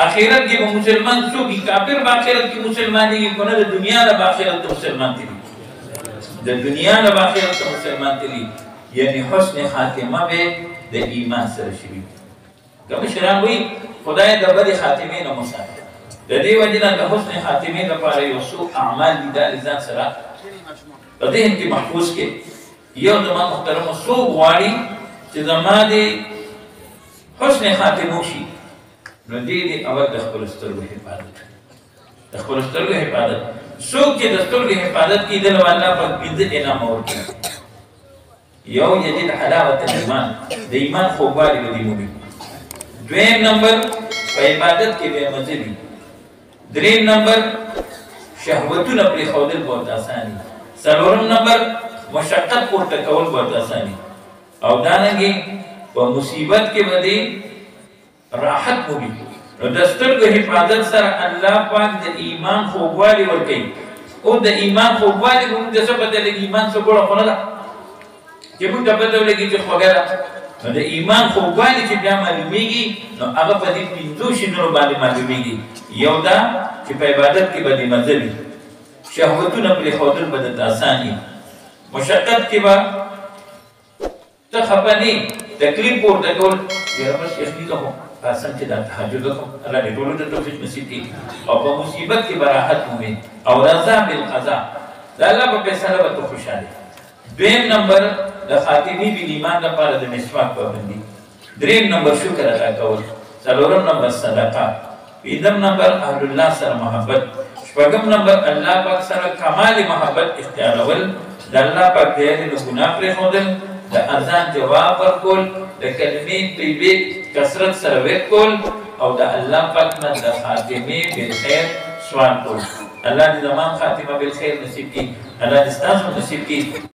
आखिरत की मुसलमान सो की काफिर बाखिरत की मुसलमानी की कोने दुनिया ला बाखिरत तो मुसलमान थी द दुनिया ला बाखिरत तो मुसलमान थी यानी हुस्न खातिमा बे द ईमान सरशरी कम शरान हुई खुदाए द बद खातिमे न मुसा द दे वजना द हुस्न खातिमे द पारे यसु अमाल बिदा लिजान सरा तदे इनकी महफूज के यो जमा मुहतरम सो वाली چې زما دې حسن خاتمه شي نو دې اول د خپل سترګو حفاظت د خپل سترګو حفاظت څوک چې د سترګو حفاظت کوي د الله په پنځه انعام ورکړي یو یجد حلاوت الایمان د ایمان خوږوالی به دې مومي دویم نمبر په عبادت کې به مزه وي دریم نمبر شهوتونه پرې ښودل به آساني څلورم نمبر مشقت پورته کول به آساني او دانګي په مصیبت کې باندې راحت وږي نو د سترګو حفاظت سره الله پاک د ایمان خوږوالی ورکړي او د ایمان خوږوالی موږ د څه په دې ایمان څخه ګوره خو نه ده چې موږ په دې لګي چې خوږه ده نو د ایمان خوږوالی چې بیا معلومیږي نو هغه په دې پنځو شنو باندې معلومیږي یو دا چې په عبادت کې باندې مزه وي شهوتونه پرې ښودل به د آساني مشقت کې به ته خپنی تکلیف پورته کول یاره بس یخني کوم قسم چې دا تهجد کوم الله دې ټول ته توفیق نصیب کړي او په مصیبت کې براحت مومي او رضا بالقضاء دا الله په فیصله به خوشاله دویم نمبر د خاتمی بی ایمان لپاره د مسواک پابندي دریم نمبر شکر ادا کول څلورم نمبر صدقه پنځم نمبر اهل الله سره محبت شپږم نمبر الله پاک سره کمال محبت اختیارول د الله پاک دې نه ګناه پرې هودل د اذان جواب ورکول د کلمې طیبه کثرت سره وکول او د الله پاک نه د خاتمه بالخير سوال کول الله دې زمام خاتمه بالخير نصیب کړي الله دې ستاسو نصیب کړي